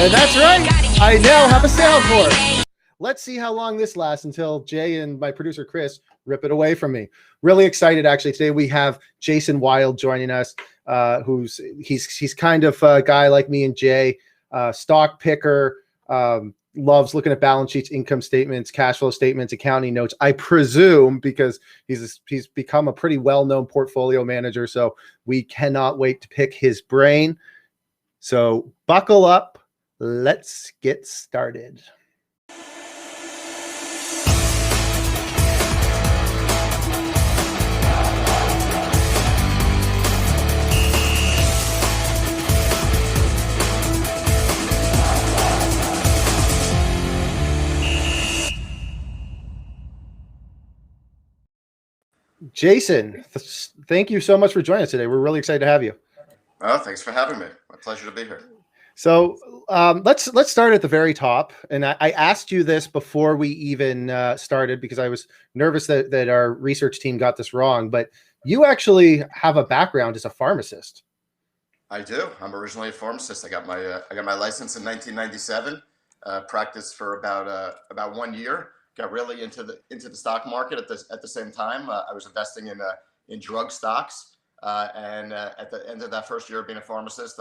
And that's right. I now have a soundboard. Let's see how long this lasts until Jay and my producer Chris rip it away from me. Really excited, actually. Today we have Jason Wild joining us. He's kind of a guy like me and Jay, stock picker, loves looking at balance sheets, income statements, cash flow statements, accounting notes, I presume, because he's become a pretty well-known portfolio manager. So we cannot wait to pick his brain. So buckle up. Let's get started. Jason, thank you so much for joining us today. We're really excited to have you. Oh, thanks for having me. My pleasure to be here. So let's start at the very top. And I asked you this before we even started because I was nervous that our research team got this wrong. But you actually have a background as a pharmacist. I do. I'm originally a pharmacist. I got my license in 1997. Practiced for about 1 year. Got really into the stock market at the same time. I was investing in drug stocks, and at the end of that first year of being a pharmacist,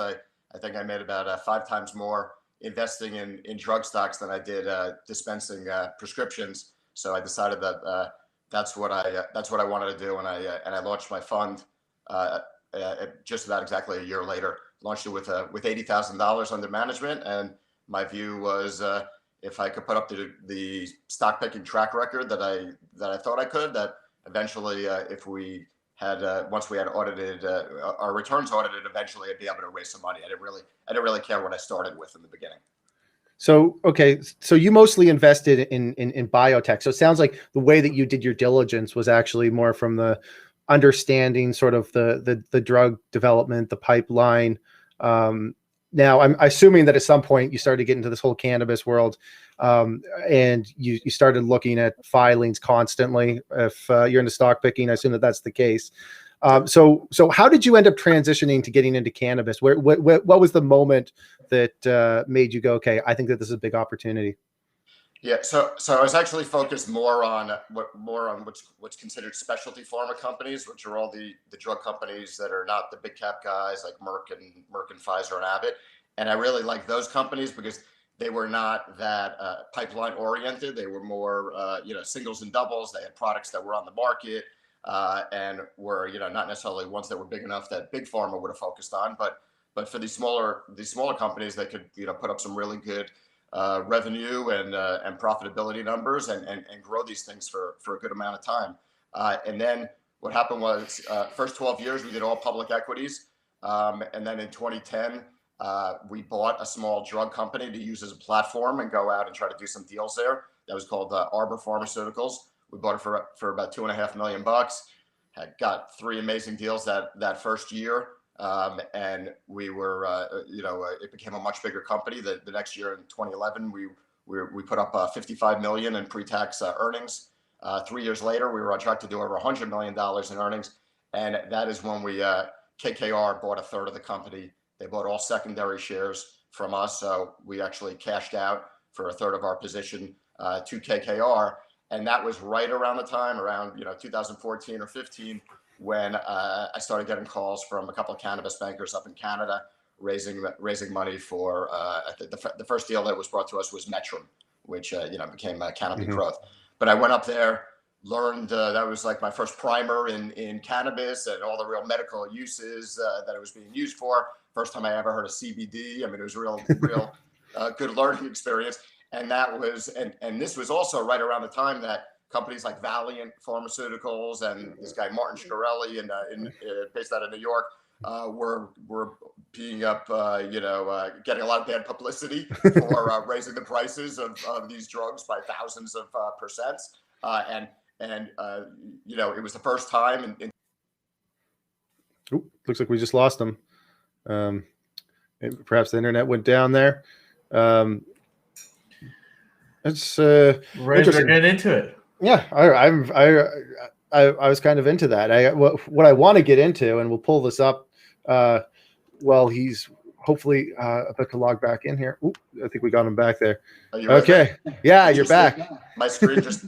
I think I made about 5 times more investing in drug stocks than I did dispensing prescriptions. So I decided that that's what I wanted to do, and I launched my fund just about exactly a year later. Launched it with $80,000 under management, and my view was, if I could put up the stock picking track record that I thought I could, that eventually, if we had once we had audited our returns audited, eventually I'd be able to raise some money. I didn't really care what I started with in the beginning. So so you mostly invested in biotech. So it sounds like the way that you did your diligence was actually more from the understanding sort of the drug development, the pipeline. Now, I'm assuming that at some point you started to get into this whole cannabis world, and you started looking at filings constantly. If you're into stock picking, I assume that that's the case. So how did you end up transitioning to getting into cannabis? What was the moment that made you go, okay, I think that this is a big opportunity? Yeah, so I was actually focused more on what's considered specialty pharma companies, which are all the drug companies that are not the big cap guys like Merck and Pfizer and Abbott. And I really like those companies because they were not that pipeline oriented. They were more singles and doubles. They had products that were on the market and were not necessarily ones that were big enough that big pharma would have focused on. But for these smaller companies, they could put up some really good revenue and profitability numbers and grow these things for a good amount of time. And then what happened was first 12 years we did all public equities, and then in 2010 we bought a small drug company to use as a platform and go out and try to do some deals there. That was called Arbor Pharmaceuticals. We bought it for about $2.5 million. Had got 3 amazing deals that first year. And we were, it became a much bigger company. The next year in 2011, we put up 55 million in pre-tax earnings. 3 years later, we were on track to do over $100 million in earnings. And that is when KKR bought a third of the company. They bought all secondary shares from us. So we actually cashed out for a third of our position to KKR. And that was right around the time, around 2014 or 15, when I started getting calls from a couple of cannabis bankers up in Canada, raising money for the first deal that was brought to us was Metrum, which became Canopy Growth. But I went up there, learned that was like my first primer in cannabis and all the real medical uses that it was being used for. First time I ever heard of CBD. I mean, it was real good learning experience. And that was and this was also right around the time that companies like Valiant Pharmaceuticals and this guy Martin Shkreli based out of New York were being up, getting a lot of bad publicity for raising the prices of these drugs by thousands of percents. It was the first time. Looks like we just lost them. Perhaps the internet went down there. It's ready to get into it. Yeah, I was kind of into that. What I want to get into, and we'll pull this up while he's hopefully about to log back in here. Ooh, I think we got him back there. Are you with Okay. me? Yeah, you're back. My screen just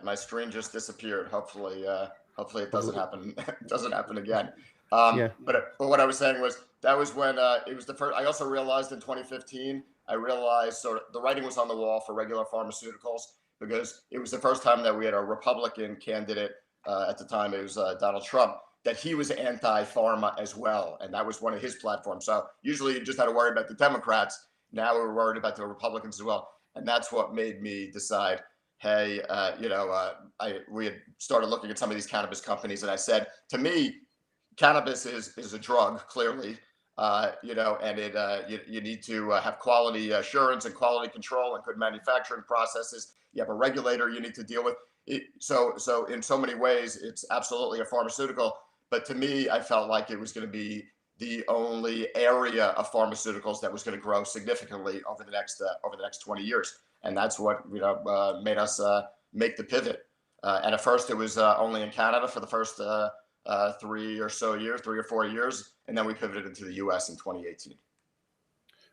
my screen just disappeared. Hopefully it doesn't happen. It doesn't happen again. Yeah. But what I was saying was that was when it was the first. I also realized in 2015, I realized sort of the writing was on the wall for regular pharmaceuticals, because it was the first time that we had a Republican candidate at the time. It was Donald Trump, that he was anti-pharma as well, and that was one of his platforms. So usually you just had to worry about the Democrats. Now we were worried about the Republicans as well, and that's what made me decide, hey, we had started looking at some of these cannabis companies, and I said, to me, cannabis is a drug, clearly, and you need to have quality assurance and quality control and good manufacturing processes. You have a regulator you need to deal with. So in so many ways, it's absolutely a pharmaceutical. But to me, I felt like it was going to be the only area of pharmaceuticals that was going to grow significantly over the next 20 years, and that's what made us make the pivot. And at first, it was only in Canada for the first 3 or 4 years, and then we pivoted into the U.S. in 2018.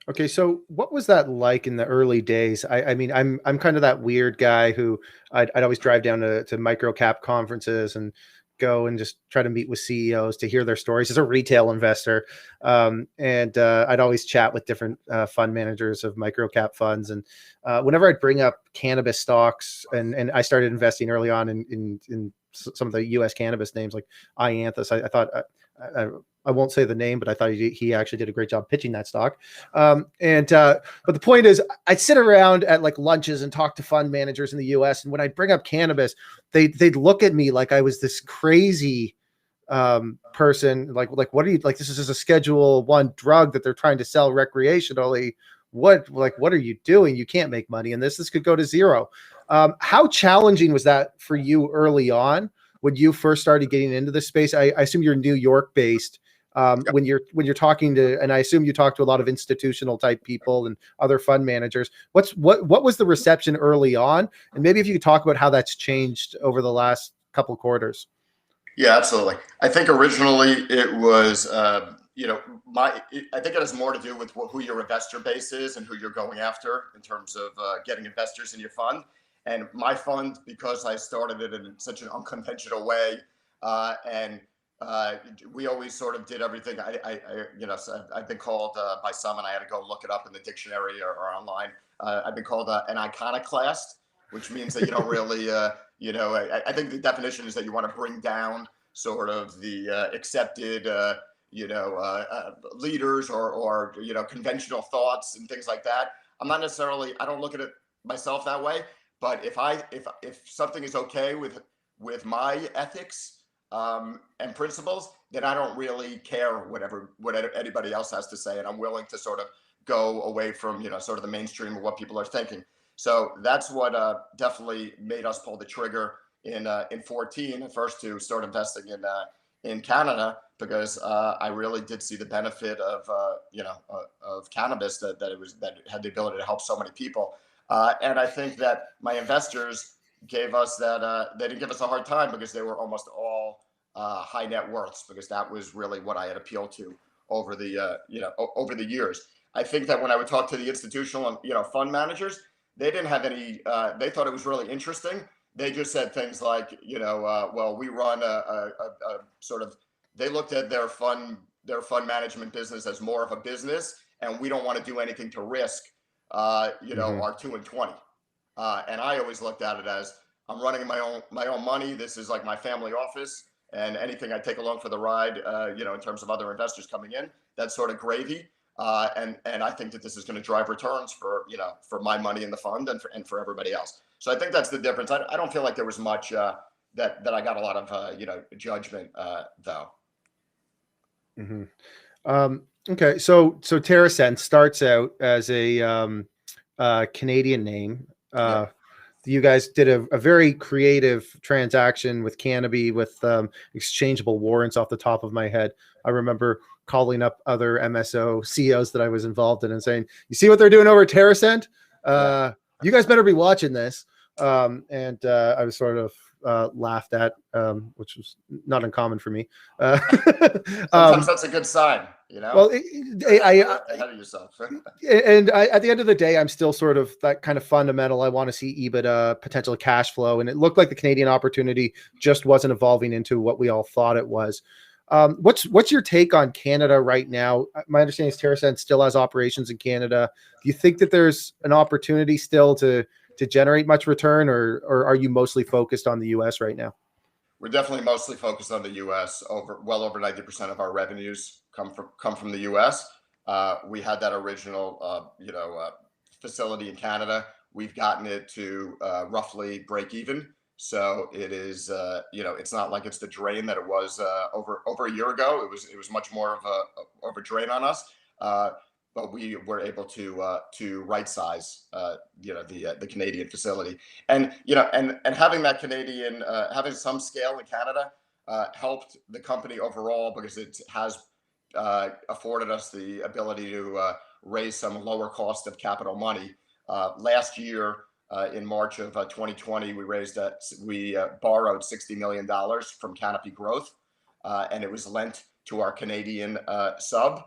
Okay, so what was that like in the early days? I mean, I'm kind of that weird guy who I'd always drive down to micro cap conferences and go and just try to meet with CEOs to hear their stories as a retail investor. And I'd always chat with different fund managers of micro cap funds. And whenever I'd bring up cannabis stocks, and I started investing early on in some of the U.S. cannabis names like Ianthus, I thought, I won't say the name, but I thought he actually did a great job pitching that stock. But the point is, I'd sit around at like lunches and talk to fund managers in the US. And when I'd bring up cannabis, they'd look at me like I was this crazy person. Like, what are you, like, this is just a Schedule I drug that they're trying to sell recreationally. What are you doing? You can't make money in this. This could go to zero. How challenging was that for you early on when you first started getting into this space? I assume you're New York based. Yep. When you're talking to, and I assume you talk to a lot of institutional type people and other fund managers, what was the reception early on? And maybe if you could talk about how that's changed over the last couple quarters. Yeah, absolutely. I think originally it was, I think it has more to do with who your investor base is and who you're going after in terms of getting investors in your fund. And my fund, because I started it in such an unconventional way, and we always sort of did everything. I've been called by some, and I had to go look it up in the dictionary or online. I've been called an iconoclast, which means that you don't really, I think the definition is that you want to bring down sort of the accepted, leaders or conventional thoughts and things like that. I'm not necessarily, I don't look at it myself that way, but if something is okay with my ethics and principles, then I don't really care what anybody else has to say, and I'm willing to sort of go away from sort of the mainstream of what people are thinking. So that's what definitely made us pull the trigger in 2014 at first to start investing in Canada, because I really did see the benefit of cannabis, that it had the ability to help so many people, and I think that my investors gave us that they didn't give us a hard time, because they were almost all high net worths, because that was really what I had appealed to over the over the years. I think that when I would talk to the institutional and fund managers, they didn't have any. They thought it was really interesting. They just said things like, well, we run a sort of. They looked at their fund management business as more of a business, and we don't want to do anything to risk, our 2 and 20. And I always looked at it as, I'm running my own money. This is like my family office, and anything I take along for the ride, in terms of other investors coming in, that's sort of gravy. And I think that this is going to drive returns for my money in the fund and for everybody else. So I think that's the difference. I don't feel like there was much that I got a lot of judgment though. Mm-hmm. Okay, so TerrAscend starts out as a Canadian name. Yeah. You guys did a very creative transaction with Cannabis with exchangeable warrants off the top of my head. I remember calling up other MSO CEOs that I was involved in and saying, you see what they're doing over at TerrAscend? You guys better be watching this. And I was sort of laughed at, which was not uncommon for me. Sometimes that's a good sign. You know, Well, ahead of yourself. at the end of the day, I'm still sort of that kind of fundamental. I want to see EBITDA, potential cash flow, and it looked like the Canadian opportunity just wasn't evolving into what we all thought it was. What's your take on Canada right now? My understanding is TerrAscend still has operations in Canada. Do you think that there's an opportunity still to generate much return, or are you mostly focused on the US right now? We're definitely mostly focused on the U.S. Well over 90% of our revenues come from the U.S. We had that original facility in Canada. We've gotten it to roughly break even. So it is it's not like it's the drain that it was over a year ago. It was much more of a drain on us. But we were able to right size the Canadian facility, and having that Canadian having some scale in Canada helped the company overall, because it has afforded us the ability to raise some lower cost of capital money. Last year, in March of 2020, we borrowed $60 million from Canopy Growth, and it was lent to our Canadian sub.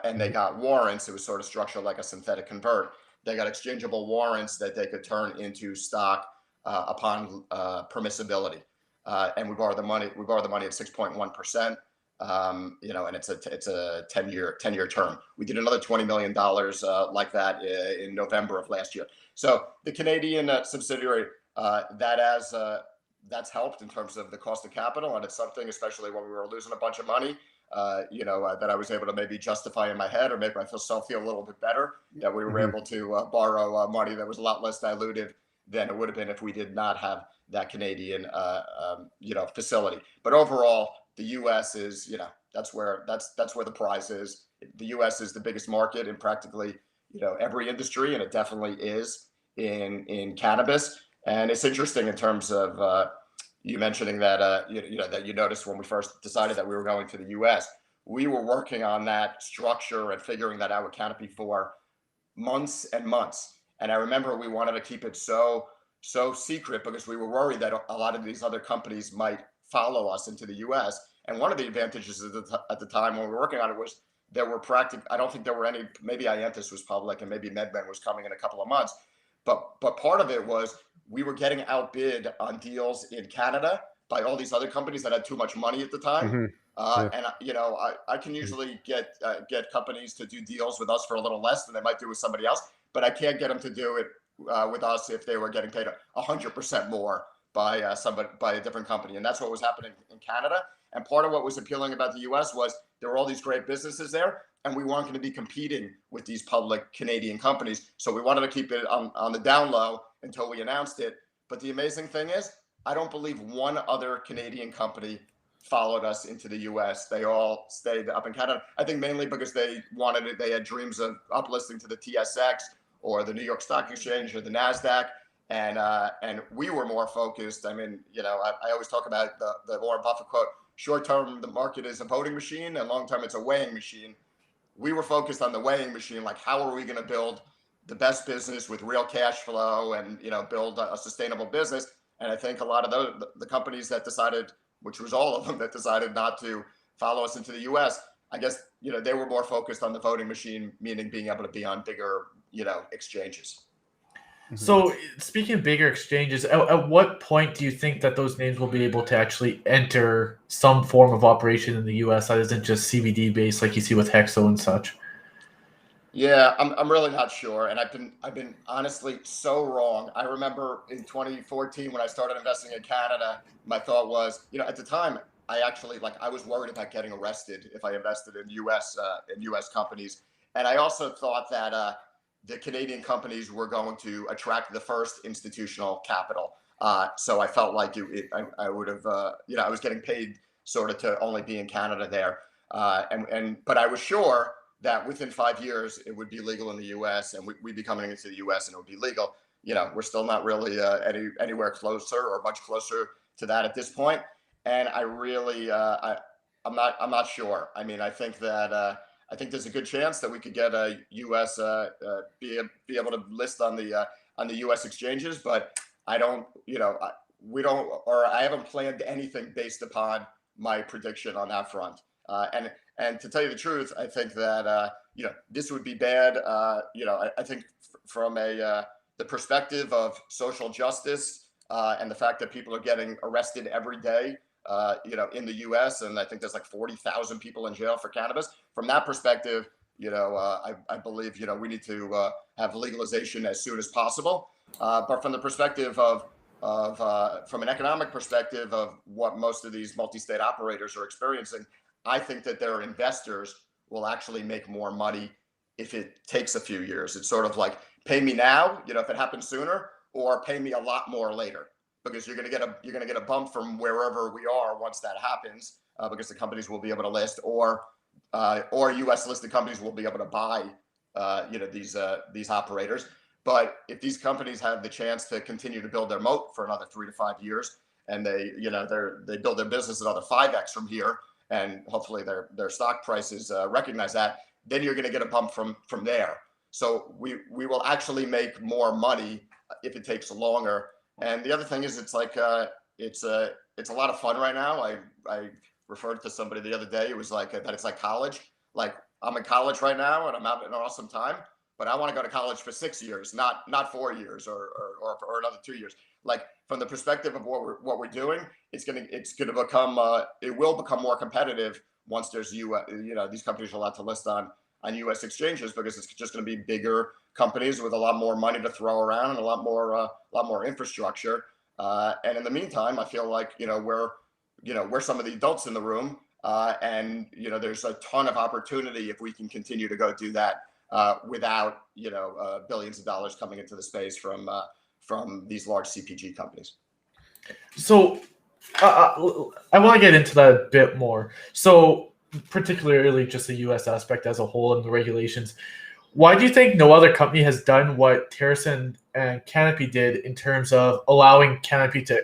And they got warrants. It was sort of structured like a synthetic convert. They got exchangeable warrants that they could turn into stock upon permissibility. And we borrowed the money. We borrowed the money at 6.1%. And it's a 10-year term. We did another $20 million like that in November of last year. So the Canadian subsidiary that's helped in terms of the cost of capital, and it's something, especially when we were losing a bunch of money, that I was able to maybe justify in my head, or make myself feel a little bit better that we were able to borrow money that was a lot less dilutive than it would have been if we did not have that Canadian facility. But overall, the U.S. is that's where the prize is. The U.S. is the biggest market in practically every industry, and it definitely is in cannabis. And it's interesting in terms of you mentioning that that you noticed when we first decided that we were going to the U.S. We were working on that structure and figuring that out with Canopy for months and months. And I remember we wanted to keep it so secret, because we were worried that a lot of these other companies might follow us into the U.S. And one of the advantages at the time when we were working on it was there were I don't think there were any. Maybe Iantis was public, and maybe MedMen was coming in a couple of months. But part of it was we were getting outbid on deals in Canada by all these other companies that had too much money at the time. And I can usually get companies to do deals with us for a little less than they might do with somebody else, but I can't get them to do it with us if they were getting paid 100% more by a different company. And that's what was happening in Canada. And part of what was appealing about the US was there were all these great businesses there, and we weren't going to be competing with these public Canadian companies. So we wanted to keep it on the down low until we announced it. But the amazing thing is, I don't believe one other Canadian company followed us into the US. They all stayed up in Canada. I think mainly because they wanted it. They had dreams of uplisting to the TSX or the New York Stock Exchange or the NASDAQ. And we were more focused. I mean, I always talk about the Warren Buffett quote: short term, the market is a voting machine, and long term, it's a weighing machine. We were focused on the weighing machine, like how are we going to build the best business with real cash flow and build a sustainable business. And I think a lot of the companies that decided, which was all of them, that decided not to follow us into the US, I guess they were more focused on the voting machine, meaning being able to be on bigger exchanges. So speaking of bigger exchanges, at what point do you think that those names will be able to actually enter some form of operation in the US that isn't just CBD based like you see with Hexo and such? Yeah, I'm really not sure, and I've been honestly so wrong. I remember in 2014 when I started investing in Canada, my thought was, at the time, I was worried about getting arrested if I invested in US companies, and I also thought that the Canadian companies were going to attract the first institutional capital. So I felt like I would have, I was getting paid sort of to only be in Canada there, but I was sure that within 5 years it would be legal in the U.S. and we'd be coming into the U.S. and it would be legal. We're still not really anywhere closer or much closer to that at this point. And I really, I'm not sure. I mean, I think that I think there's a good chance that we could get a U.S. Be able to list on the U.S. exchanges, but I don't, we don't, or I haven't planned anything based upon my prediction on that front. And And to tell you the truth, I think that this would be bad. I think from the perspective of social justice and the fact that people are getting arrested every day, in the U.S., and I think there's like 40,000 people in jail for cannabis. From that perspective, I believe we need to have legalization as soon as possible. But from the perspective of from an economic perspective of what most of these multi-state operators are experiencing, I think that their investors will actually make more money if it takes a few years. It's sort of like pay me now, if it happens sooner, or pay me a lot more later, because you're going to get a bump from wherever we are once that happens, because the companies will be able to list, or U.S. listed companies will be able to buy, these operators. But if these companies have the chance to continue to build their moat for another 3 to 5 years, and they build their business another 5x from here, and hopefully their stock prices recognize that, then you're going to get a bump from there. So we will actually make more money if it takes longer. And the other thing is, it's like it's a lot of fun right now. I referred to somebody the other day. It was like that. It's like college. Like, I'm in college right now, and I'm having an awesome time. But I want to go to college for 6 years, not 4 years or another 2 years. Like, from the perspective of what we're doing, it will become more competitive once there's these companies are allowed to list on U.S. exchanges, because it's just going to be bigger companies with a lot more money to throw around and a lot more infrastructure. And in the meantime, I feel like we're some of the adults in the room, and there's a ton of opportunity if we can continue to go do that. Without billions of dollars coming into the space from these large CPG companies. So I want to get into that a bit more. So particularly just the U.S. aspect as a whole and the regulations. Why do you think no other company has done what TerrAscend and Canopy did in terms of allowing Canopy to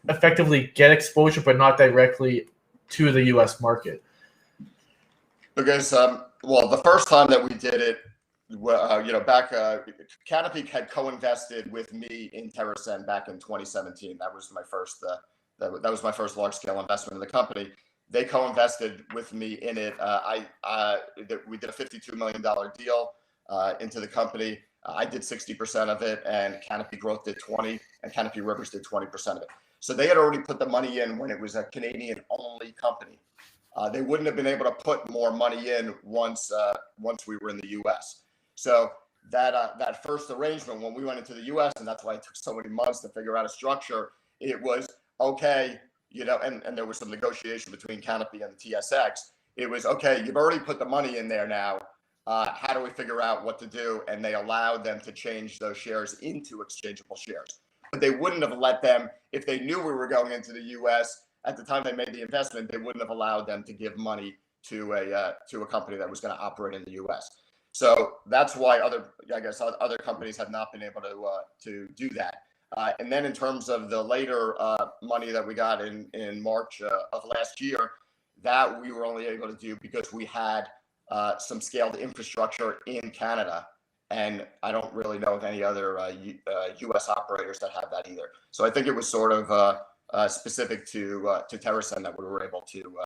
effectively get exposure, but not directly to the U.S. market? Because the first time that we did it, back Canopy had co-invested with me in TerrAscend back in 2017. That was my first that was my first large-scale investment in the company. They co-invested with me in it. We did a $52 million deal into the company. I did 60% of it, and Canopy Growth did 20%, and Canopy Rivers did 20% of it. So they had already put the money in when it was a Canadian-only company. They wouldn't have been able to put more money in once we were in the U.S. So that first arrangement, when we went into the U.S., and that's why it took so many months to figure out a structure, it was okay, and there was some negotiation between Canopy and the TSX. It was okay, you've already put the money in there now. How do we figure out what to do? And they allowed them to change those shares into exchangeable shares. But they wouldn't have let them, if they knew we were going into the U.S., at the time they made the investment, they wouldn't have allowed them to give money to a company that was going to operate in the U.S. So that's why other companies have not been able to do that. And then in terms of the later money that we got in March of last year, that we were only able to do because we had some scaled infrastructure in Canada. And I don't really know of any other U.S. operators that have that either. So I think it was sort of specific to TerrAscend that we were able to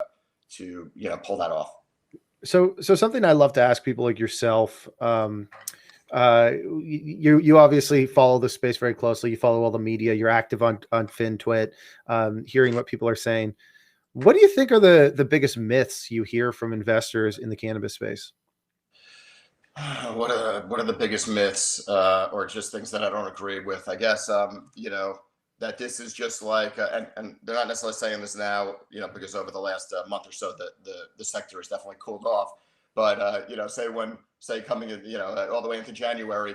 pull that off. So something I love to ask people like yourself, you obviously follow the space very closely. You follow all the media. You're active on FinTwit, hearing what people are saying. What do you think are the biggest myths you hear from investors in the cannabis space? What are the biggest myths, or just things that I don't agree with? I guess that this is just like, and they're not necessarily saying this now, because over the last month or so, the sector has definitely cooled off. But say coming in, all the way into January,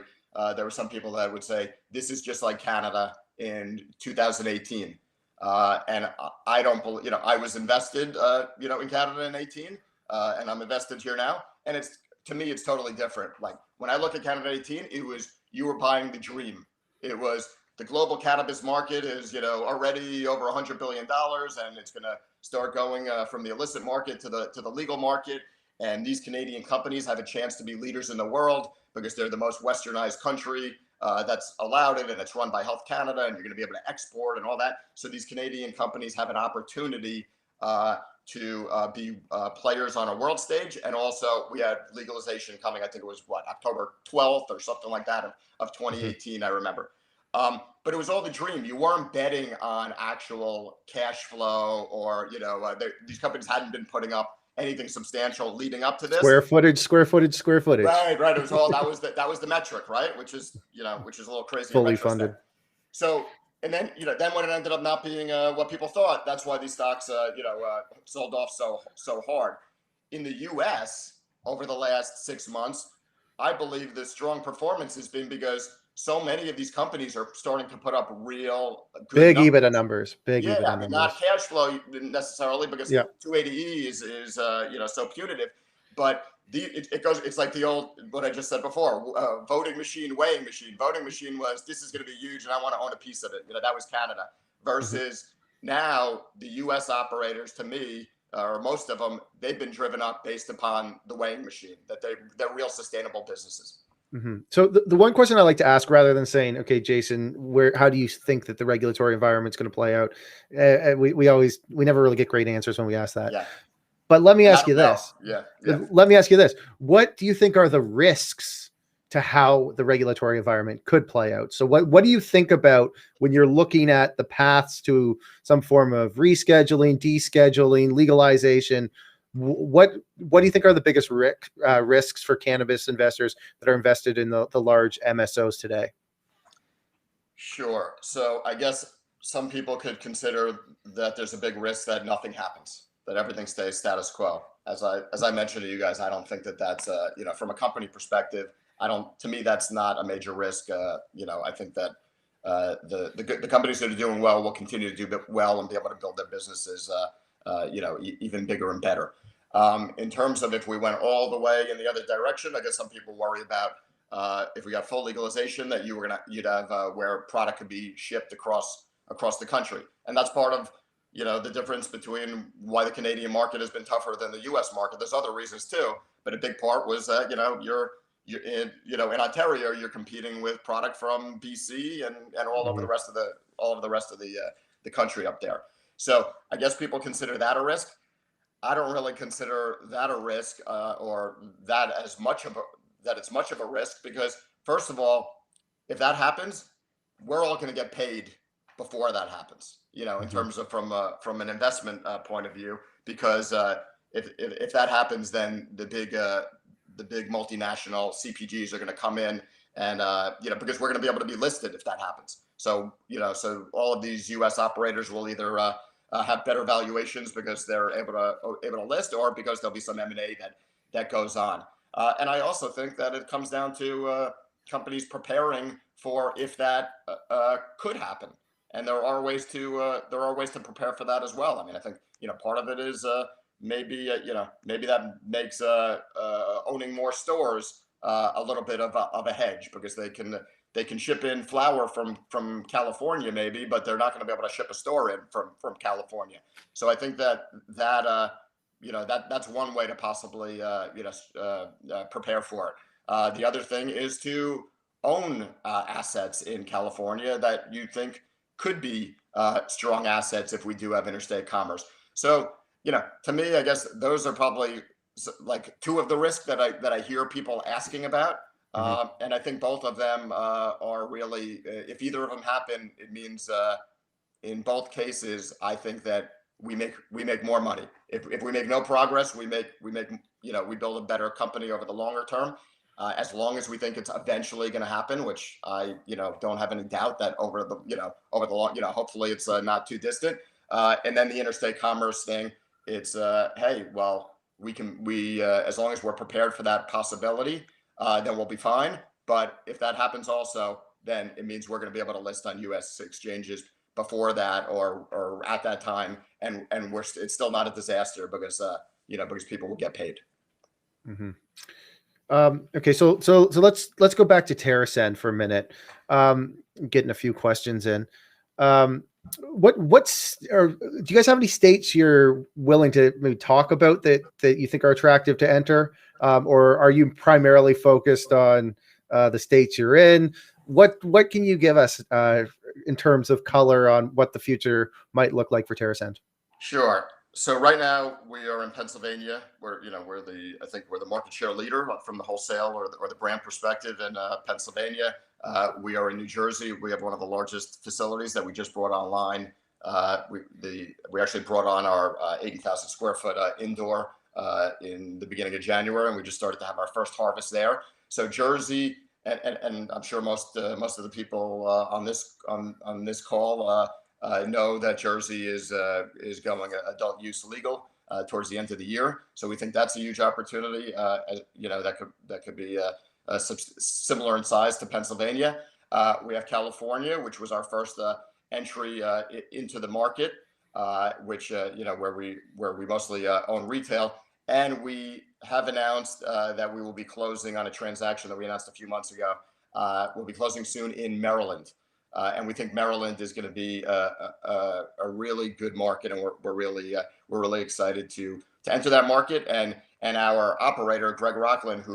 there were some people that would say this is just like Canada in 2018. And I don't believe, I was invested, in Canada in 18, and I'm invested here now. And to me, it's totally different. Like, when I look at Canada 18, it was, you were buying the dream. It was, the global cannabis market is, already over $100 billion, and it's going to start going from the illicit market to the legal market. And these Canadian companies have a chance to be leaders in the world because they're the most westernized country that's allowed it, and it's run by Health Canada, and you're going to be able to export and all that. So these Canadian companies have an opportunity to be players on a world stage. And also we had legalization coming. I think it was October 12th or something like that of 2018. I remember. But it was all the dream. You weren't betting on actual cash flow, or these companies hadn't been putting up anything substantial leading up to this. Square footage. Right. It was all that was the metric, right? Which is a little crazy. Fully funded. So, and then then when it ended up not being what people thought, that's why these stocks sold off so hard. In the U.S. over the last 6 months, I believe the strong performance has been because so many of these companies are starting to put up real good big numbers. EBITDA numbers. EBITDA numbers. Not cash flow necessarily, because 280E is so punitive, but it's like the old, what I just said before, voting machine, weighing machine. Voting machine was, this is going to be huge and I want to own a piece of it. That was Canada. Versus now the U.S. operators, to me, or most of them, they've been driven up based upon the weighing machine, that they're real sustainable businesses. So the one question I like to ask, rather than saying, okay, Jason, how do you think that the regulatory environment is going to play out? We never really get great answers when we ask that. Yeah. But let me ask you this. Yeah. Let me ask you this. What do you think are the risks to how the regulatory environment could play out? So what do you think about when you're looking at the paths to some form of rescheduling, descheduling, legalization? What do you think are the biggest risks for cannabis investors that are invested in the large MSOs today? Sure. So I guess some people could consider that there's a big risk that nothing happens, that everything stays status quo. As I mentioned to you guys, I don't think that's from a company perspective, to me that's not a major risk. I think that the companies that are doing well will continue to do well and be able to build their businesses even bigger and better. In terms of if we went all the way in the other direction, I guess some people worry about if we got full legalization, that you'd have where product could be shipped across the country, and that's part of the difference between why the Canadian market has been tougher than the U.S. market. There's other reasons too, but a big part was that you're in Ontario, you're competing with product from BC and all over the rest of the country up there. So I guess people consider that a risk. I don't really consider that a risk, or that it's much of a risk, because first of all, if that happens, we're all going to get paid before that happens. In terms of from an investment point of view, because if that happens, then the big multinational CPGs are going to come in, and because we're going to be able to be listed if that happens. So so all of these U.S. operators will either have better valuations because they're able to list, or because there'll be some M&A that goes on. And I also think that it comes down to companies preparing for if that could happen. And there are ways to prepare for that as well. I mean, I think part of it is maybe that makes owning more stores a little bit of a hedge, because they can ship in flour from California maybe, but they're not going to be able to ship a store in from California. So I think that's one way to possibly prepare for it. The other thing is to own assets in California that you think could be strong assets if we do have interstate commerce. So to me, I guess those are probably like two of the risks that I hear people asking about. And I think both of them are really, if either of them happen, it means in both cases, I think that we make more money. If we make no progress, we build a better company over the longer term. As long as we think it's eventually going to happen, which I don't have any doubt that over the long, hopefully it's not too distant. And then the interstate commerce thing, it's hey, well, we as long as we're prepared for that possibility, then we'll be fine. But if that happens also, then it means we're going to be able to list on U.S. exchanges before that or at that time, and it's still not a disaster because because people will get paid. Okay, so let's go back to TerrAscend for a minute. Getting a few questions in. Do you guys have any states you're willing to maybe talk about that you think are attractive to enter, or are you primarily focused on the states you're in? What can you give us in terms of color on what the future might look like for TerrAscend? Sure. So right now we are in Pennsylvania. I think we're the market share leader from the wholesale or the brand perspective in Pennsylvania. We are in New Jersey. We have one of the largest facilities that we just brought online. We actually brought on our 80,000 square foot indoor in the beginning of January, and we just started to have our first harvest there. So Jersey, and I'm sure most of the people on this call know that Jersey is going adult use legal towards the end of the year. So we think that's a huge opportunity. That could be similar in size to Pennsylvania. We have California, which was our first entry into the market, where we mostly own retail, and we have announced that we will be closing on a transaction that we announced a few months ago. We'll be closing soon in Maryland. And we think Maryland is going to be a really good market, and we're really excited to enter that market. And our operator, Greg Rocklin, who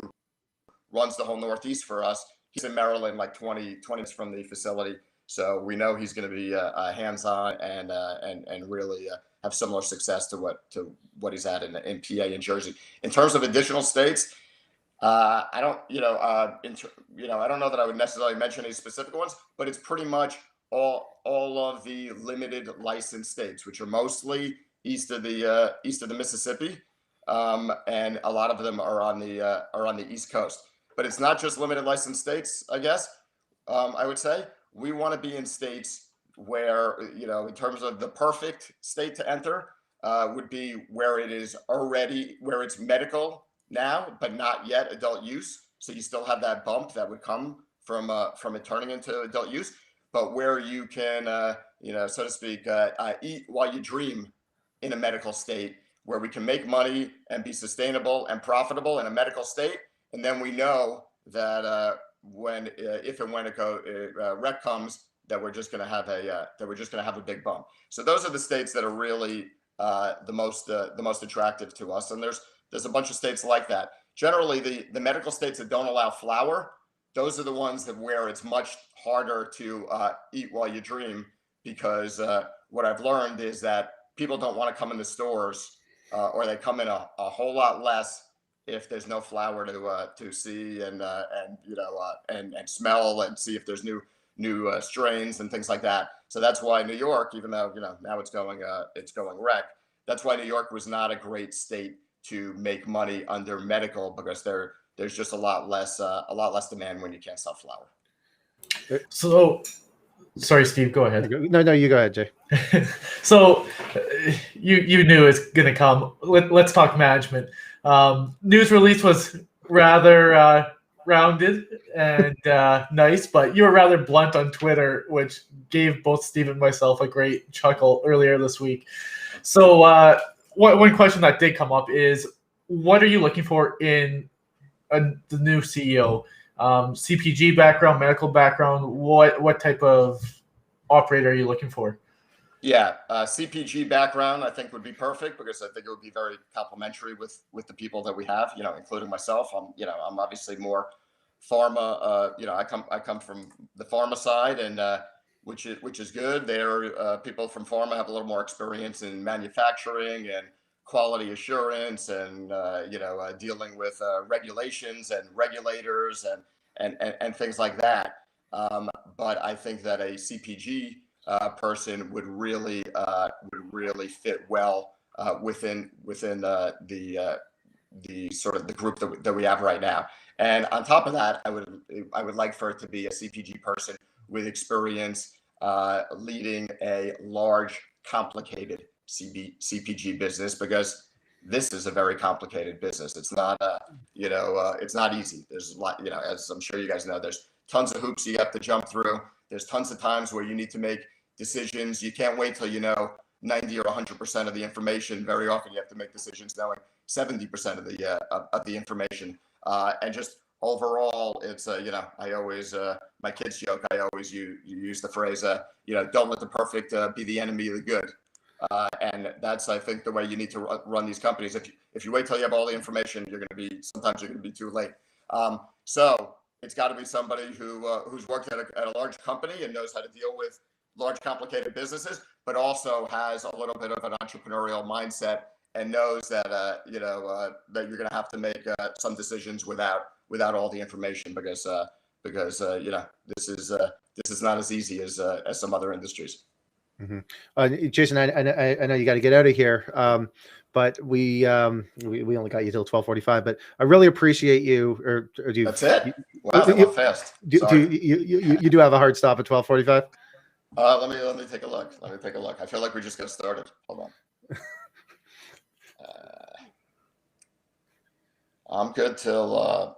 runs the whole Northeast for us, he's in Maryland, like 20 minutes from the facility. So we know he's going to be hands-on and really have similar success to what he's had in PA and Jersey. In terms of additional states, I don't know that I would necessarily mention any specific ones, but it's pretty much all of the limited license states, which are mostly east of the Mississippi, and a lot of them are on the East Coast. But it's not just limited license states, I guess. I would say we want to be in states where, in terms of the perfect state to enter, would be where it's medical now, but not yet adult use. So you still have that bump that would come from it turning into adult use, but where you can, so to speak, eat while you dream in a medical state, where we can make money and be sustainable and profitable in a medical state. And then we know that if and when rec comes, that we're just going to have a big bump. So those are the states that are really the most attractive to us. And there's a bunch of states like that. Generally, the medical states that don't allow flower, those are the ones where it's much harder to eat while you dream, because what I've learned is that people don't want to come in the stores, or they come in a whole lot less if there's no flower to see and smell and see if there's new strains and things like that. So that's why New York, even though now it's going rec, that's why New York was not a great state to make money under medical, because there's just a lot less demand when you can't sell flower. So, sorry, Steve, go ahead. No, you go ahead, Jay. So you knew it's going to come. Let's talk management. News release was rather rounded and nice, but you were rather blunt on Twitter, which gave both Steve and myself a great chuckle earlier this week. So one question that did come up is, what are you looking for in the new CEO? CPG background, medical background, what type of operator are you looking for? Yeah, CPG background I think would be perfect, because I think it would be very complementary with the people that we have, including myself. I'm obviously more pharma. I come from the pharma side, and which is good. People from pharma have a little more experience in manufacturing and quality assurance, and dealing with regulations and regulators and things like that. But I think that a CPG person would really fit well within the sort of the group that we have right now. And on top of that, I would like for it to be a CPG person with experience leading a large, complicated CPG business, because this is a very complicated business. It's not it's not easy. There's a lot, as I'm sure you guys know, there's tons of hoops you have to jump through. There's tons of times where you need to make decisions. You can't wait till 90 or 100% of the information. Very often you have to make decisions knowing 70% of the information. And just overall, it's I always my kids joke. I always use the phrase don't let the perfect be the enemy of the good. And that's, I think, the way you need to run these companies. If you wait till you have all the information, sometimes you're going to be too late. So it's got to be somebody who's worked at a large company and knows how to deal with large complicated businesses, but also has a little bit of an entrepreneurial mindset and knows that that you're going to have to make some decisions without all the information because this is not as easy as some other industries. Mm-hmm. Jason, I know you got to get out of here, but we only got you till 12:45. But I really appreciate you. Or do you? That's it. Wow, that went fast. You do have a hard stop at 12:45? Let me take a look. I feel like we just got started. Hold on. I'm good till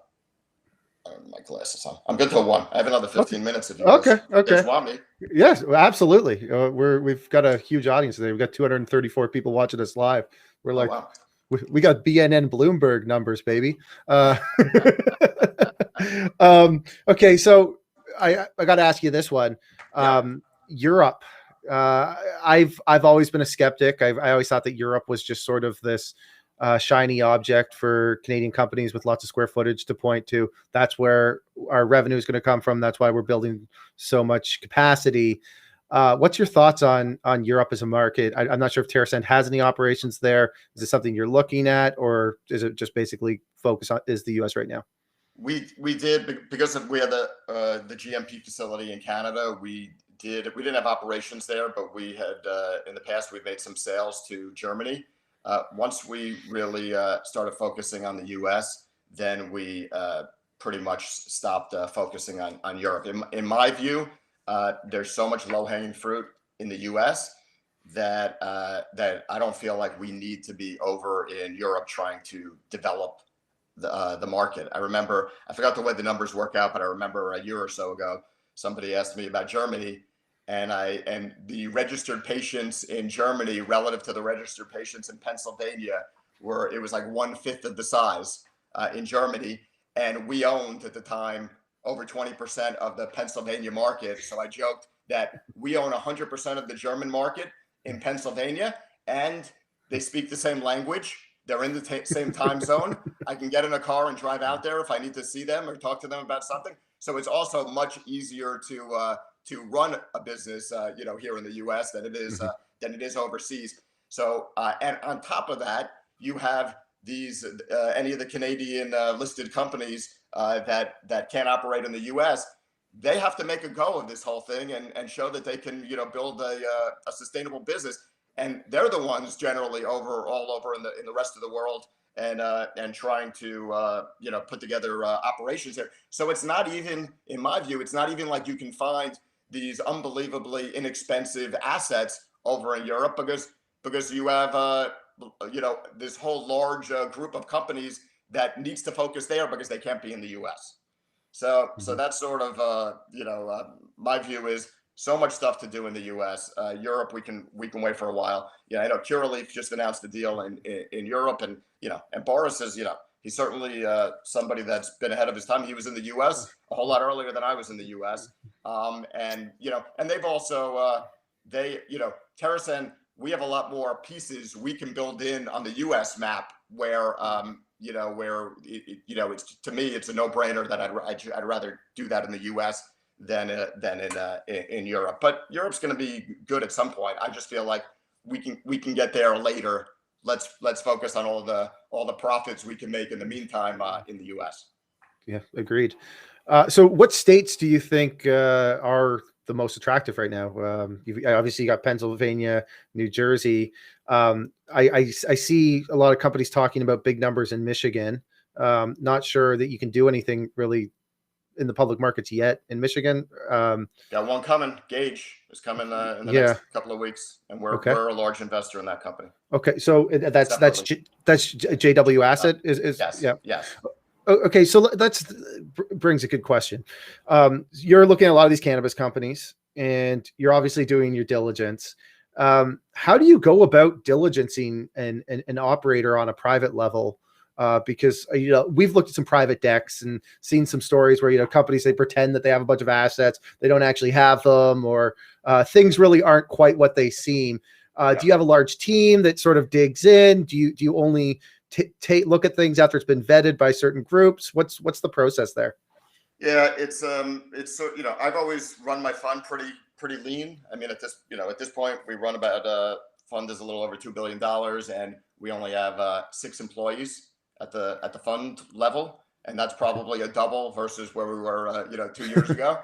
my glasses on. I'm good till 1. I have another 15 minutes if you guys want me. Yes, absolutely. We've got a huge audience today. We've got 234 people watching us live. We're like, wow. we got BNN Bloomberg numbers, baby. Okay, so I got to ask you this one. Europe. I've always been a skeptic. I always thought that Europe was just sort of this shiny object for Canadian companies with lots of square footage to point to. That's where our revenue is going to come from. That's why we're building so much capacity. What's your thoughts on Europe as a market? I'm not sure if TerrAscend has any operations there. Is it something you're looking at, or is it just basically focus on is the US right now? We did, because we had the GMP facility in Canada. We didn't have operations there, but we had in the past we've made some sales to Germany. Once we really started focusing on the US, then we pretty much stopped focusing on Europe. In my view, there's so much low-hanging fruit in the US that I don't feel like we need to be over in Europe trying to develop the market. I forgot the way the numbers work out, but I remember a year or so ago, somebody asked me about Germany, and the registered patients in Germany relative to the registered patients in Pennsylvania it was like 1/5 of the size in Germany. And we owned at the time over 20% of the Pennsylvania market. So I joked that we own 100% of the German market in Pennsylvania, and they speak the same language. They're in the same time zone. I can get in a car and drive out there if I need to see them or talk to them about something. So it's also much easier to run a business, here in the U.S. than it is overseas. So, and on top of that, you have these any of the Canadian listed companies that can't operate in the U.S. They have to make a go of this whole thing and show that they can, build a sustainable business. And they're the ones generally all over in the rest of the world and trying to put together operations there. So it's not even, in my view, it's not even like you can find these unbelievably inexpensive assets over in Europe because you have this whole large group of companies that needs to focus there because they can't be in the U.S. So that's sort of my view is so much stuff to do in the U.S. Europe, we can wait for a while. I know Curaleaf just announced a deal in Europe, and Boris is he's certainly somebody that's been ahead of his time. He was in the U.S. a whole lot earlier than I was in the U.S. And they've also TerrAscend, we have a lot more pieces we can build in on the U.S. map where it's, to me, it's a no-brainer that I'd rather do that in the U.S. than in Europe. But Europe's going to be good at some point. I just feel like we can get there later. Let's focus on all the profits we can make in the meantime in the U.S. Yeah, agreed. So what states do you think are the most attractive right now? You've obviously got Pennsylvania, New Jersey. I see a lot of companies talking about big numbers in Michigan. Not sure that you can do anything really in the public markets yet in Michigan. Got one coming. Gage is coming in the next couple of weeks, and we're a large investor in that company. Okay, so that's JW Asset is yes. Yeah. Yes. Okay, so that's brings a good question. You're looking at a lot of these cannabis companies, and you're obviously doing your diligence. How do you go about diligencing an operator on a private level? Because we've looked at some private decks and seen some stories where companies, they pretend that they have a bunch of assets, they don't actually have them, or things really aren't quite what they seem. Do you have a large team that sort of digs in? Do you only look at things after it's been vetted by certain groups? What's the process there? Yeah, it's so I've always run my fund pretty lean. I mean, at this point, we run about fund is a little over $2 billion, and we only have 6 employees at the fund level, and that's probably a double versus where we were 2 years ago.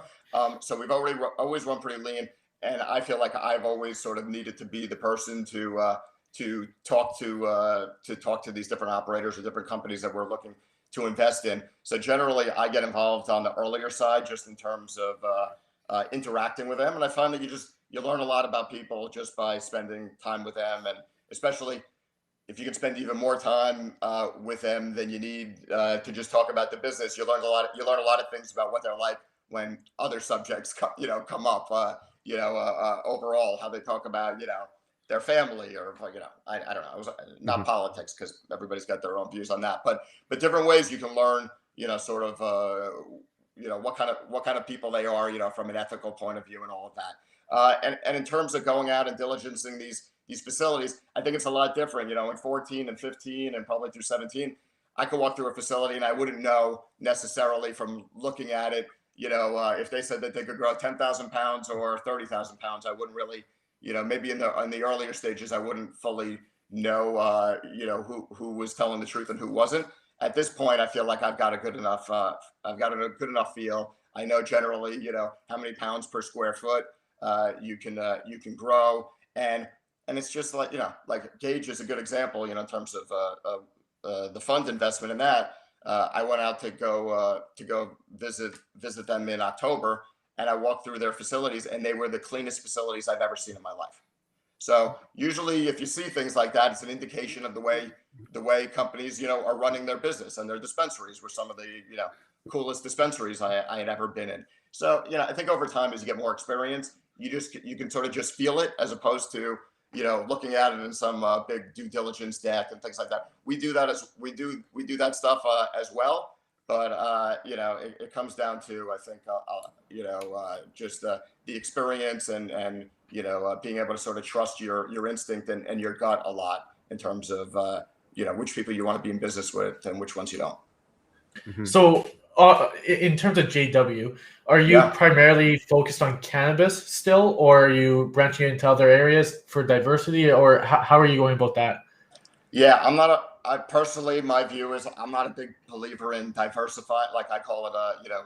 So we've always run pretty lean, and I feel like I've always sort of needed to be the person to talk to these different operators or different companies that we're looking to invest in. So generally, I get involved on the earlier side, just in terms of interacting with them, and I find that you learn a lot about people just by spending time with them, and especially if you can spend even more time with them than you need to just talk about the business. You learn a lot. You learn a lot of things about what they're like when other subjects come up. Overall, how they talk about their family, or I don't know. It was not politics, because everybody's got their own views on that, but different ways you can learn sort of what kind of people they are, from an ethical point of view and all of that. And in terms of going out and diligencing these facilities, I think it's a lot different. In 14 and 15 and probably through 17, I could walk through a facility and I wouldn't know necessarily from looking at it, if they said that they could grow 10,000 pounds or 30,000 pounds. I wouldn't really, maybe in the earlier stages, I wouldn't fully know, who was telling the truth and who wasn't. At this point, I feel like I've got a good enough feel. I know generally, how many pounds per square foot you can grow, and it's just like like Gage is a good example, in terms of the fund investment in that. I went out to go visit them in October, and I walked through their facilities, and they were the cleanest facilities I've ever seen in my life. So usually, if you see things like that, it's an indication of the way companies are running their business, and their dispensaries were some of the coolest dispensaries I had ever been in. So I think over time, as you get more experience, you can sort of just feel it, as opposed to looking at it in some big due diligence deck and things like that. We do that that stuff as well, but it comes down to, I think, just the experience and being able to sort of trust your instinct and your gut a lot, in terms of which people you want to be in business with and which ones you don't. So in terms of JW, are you primarily focused on cannabis still, or are you branching into other areas for diversity, or how are you going about that? Yeah, I personally, my view is I'm not a big believer in diversify, like I call it,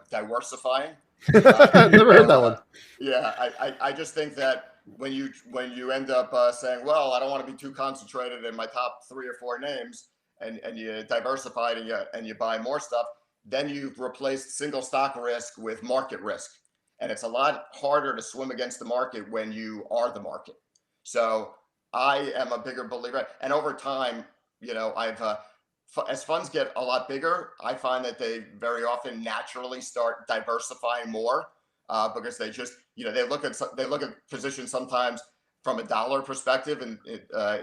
diversifying. Never heard that one. Yeah, I just think that when you end up saying, well, I don't want to be too concentrated in my top 3 or 4 names, and you diversify and you buy more stuff, then you've replaced single stock risk with market risk, and it's a lot harder to swim against the market when you are the market. So I am a bigger believer, and over time, I've as funds get a lot bigger, I find that they very often naturally start diversifying more, because they just they look at positions sometimes from a dollar perspective, and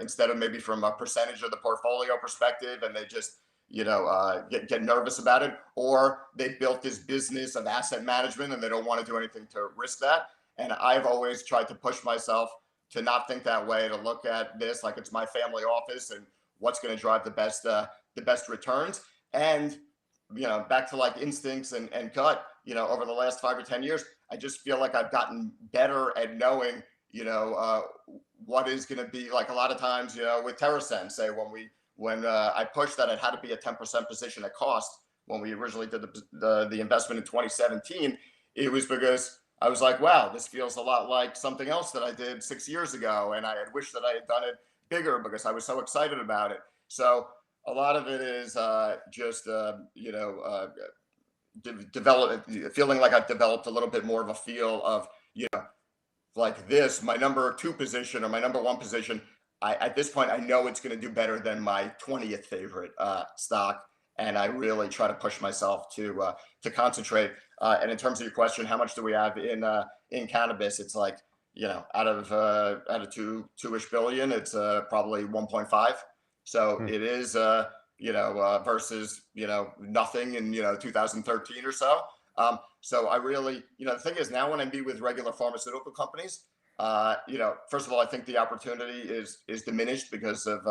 instead of maybe from a percentage of the portfolio perspective, and they just get nervous about it, or they've built this business of asset management and they don't want to do anything to risk that. And I've always tried to push myself to not think that way, to look at this like it's my family office and what's going to drive the best returns. And back to like instincts and gut, over the last 5 or 10 years, I just feel like I've gotten better at knowing what is going to be, like, a lot of times, with TerrAscend, say when I pushed that it had to be a 10% position at cost when we originally did the investment in 2017, it was because I was like, wow, this feels a lot like something else that I did 6 years ago, and I had wished that I had done it bigger because I was so excited about it. So a lot of it is just feeling like I've developed a little bit more of a feel of like this, my number 2 position or my number 1 position. At this point, I know it's going to do better than my 20th favorite stock, and I really try to push myself to concentrate. And in terms of your question, how much do we have in cannabis? It's like out of 2-ish billion, it's probably 1.5. So it is versus nothing in 2013 or so. So I really the thing is, now when I meet with regular pharmaceutical companies, first of all, I think the opportunity is diminished because of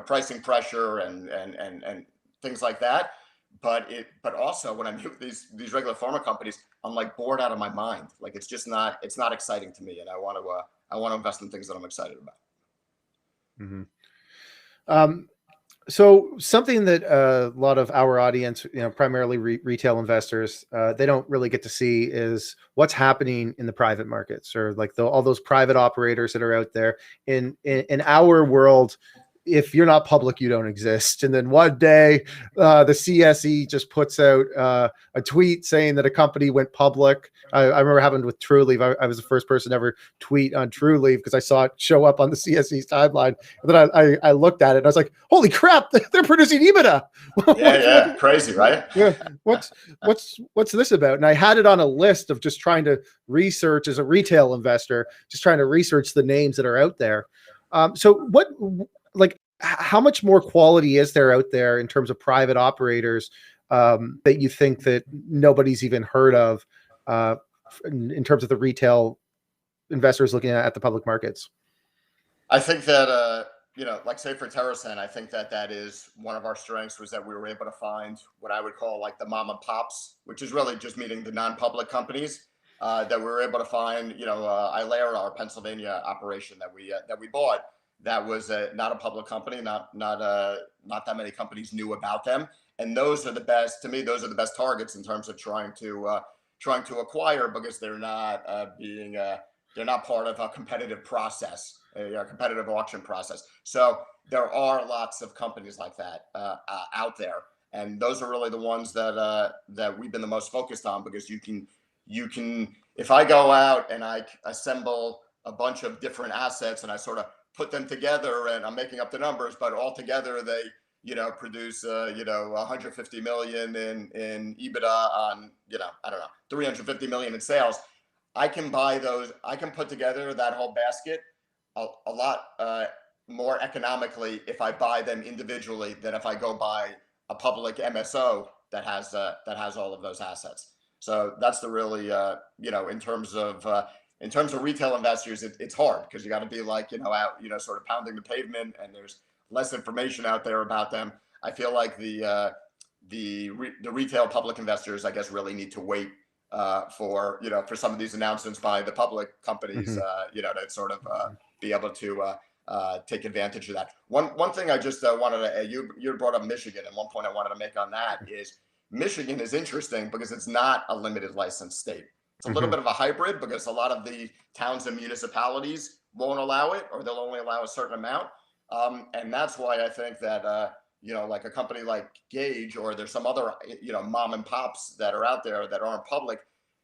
pricing pressure and things like that. but also when I meet with these regular pharma companies, I'm like bored out of my mind. Like it's not exciting to me, and I want to invest in things that I'm excited about. Mm-hmm. So something that a lot of our audience, primarily retail investors, they don't really get to see is what's happening in the private markets, or like all those private operators that are out there in our world. If you're not public, you don't exist. And then one day, the CSE just puts out a tweet saying that a company went public. I remember it happened with TrueLeaf. I was the first person to ever tweet on TrueLeaf because I saw it show up on the CSE's timeline. And then I looked at it and I was like, holy crap, they're producing EBITDA. Yeah, crazy, right? Yeah, what's this about? And I had it on a list of just trying to research as a retail investor, just trying to research the names that are out there. So how much more quality is there out there in terms of private operators that you think that nobody's even heard of in terms of the retail investors looking at the public markets? I think that, like say for TerrAscend, I think that is one of our strengths, was that we were able to find what I would call like the mom and pops, which is really just meaning the non-public companies that we were able to find. Ilera, our Pennsylvania operation that we bought, that was not a public company, not that many companies knew about them, and those are the best to me. Those are the best targets in terms of trying to acquire, because they're not part of a competitive process, a competitive auction process. So there are lots of companies like that out there, and those are really the ones that we've been the most focused on, because you can if I go out and I assemble a bunch of different assets and I sort of put them together, and I'm making up the numbers, but all together they produce 150 million in EBITDA on I don't know, 350 million in sales. I can buy those. I can put together that whole basket a lot more economically if I buy them individually than if I go buy a public MSO that has all of those assets. So that's the really in terms of retail investors, it's hard, because you got to be like, out, sort of pounding the pavement, and there's less information out there about them. I feel like the retail public investors, I guess, really need to wait for some of these announcements by the public companies, to sort of be able to take advantage of that. One thing I just wanted to, you brought up Michigan, and one point I wanted to make on that is Michigan is interesting because it's not a limited license state. It's a little bit of a hybrid, because a lot of the towns and municipalities won't allow it, or they'll only allow a certain amount. And that's why I think that, like a company like Gage, or there's some other, mom and pops that are out there that aren't public,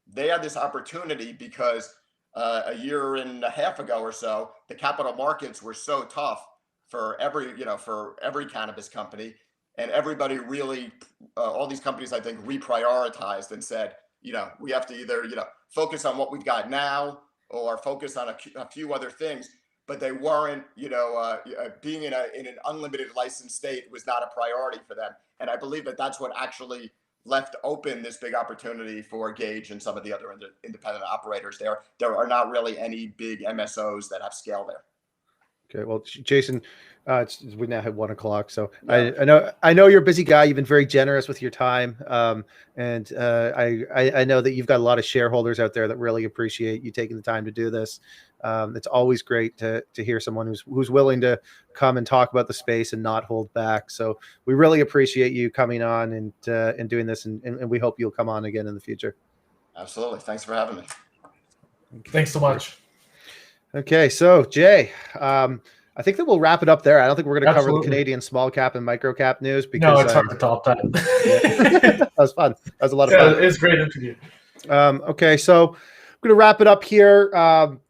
they had this opportunity because a year and a half ago or so, the capital markets were so tough for every cannabis company, and everybody really, all these companies, I think, reprioritized and said, we have to either, focus on what we've got now, or focus on a few other things. But they weren't, being in an unlimited license state was not a priority for them. And I believe that that's what actually left open this big opportunity for Gage and some of the other independent operators. There are not really any big MSOs that have scale there. Okay, well, Jason, we now have 1 o'clock, so yeah. I know you're a busy guy. You've been very generous with your time, and I know that you've got a lot of shareholders out there that really appreciate you taking the time to do this. It's always great to hear someone who's willing to come and talk about the space and not hold back. So we really appreciate you coming on and doing this, and we hope you'll come on again in the future. Absolutely, thanks for having me. Thanks so much. Okay, so Jay, I think that we'll wrap it up there. I don't think we're going to cover the Canadian small cap and micro cap news, because no, it's hard to top that. That was fun. That was a lot of fun. It's a great interview. Okay, so I'm going to wrap it up here.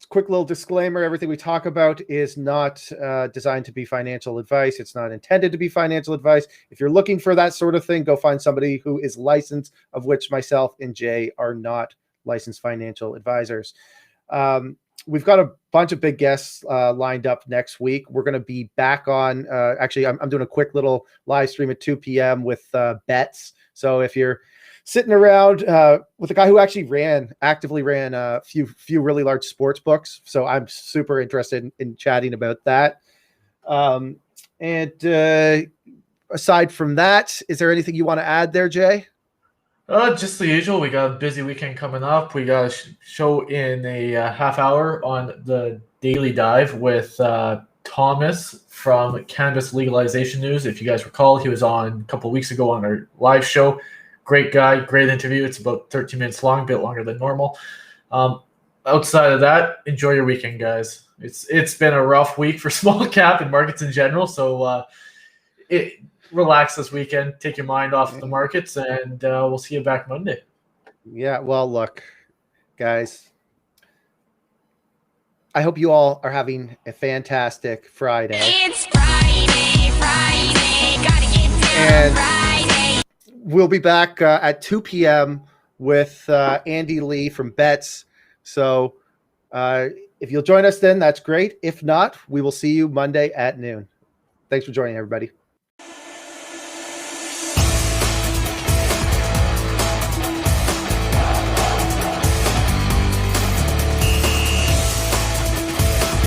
Quick little disclaimer: everything we talk about is not designed to be financial advice. It's not intended to be financial advice. If you're looking for that sort of thing, go find somebody who is licensed, of which myself and Jay are not licensed financial advisors. We've got a bunch of big guests lined up next week. We're going to be back on. Actually, I'm doing a quick little live stream at 2 p.m. with bets. So if you're sitting around with a guy who actually actively ran a few really large sports books, so I'm super interested in chatting about that. And aside from that, is there anything you want to add there, Jay? Just the usual. We got a busy weekend coming up. We got a show in a half hour on the Daily Dive with Thomas from Cannabis Legalization News. If you guys recall, he was on a couple of weeks ago on our live show. Great guy, great interview. It's about 13 minutes long, a bit longer than normal. Outside of that, enjoy your weekend, guys. It's been a rough week for small cap and markets in general, so relax this weekend, take your mind off the markets, and we'll see you back Monday. Yeah, well, look, guys, I hope you all are having a fantastic Friday. It's Friday, gotta get down And Friday. we'll be back at 2 p.m. with Andy Lee from Bets. So if you'll join us then, that's great. If not, we will see you Monday at noon. Thanks for joining, everybody.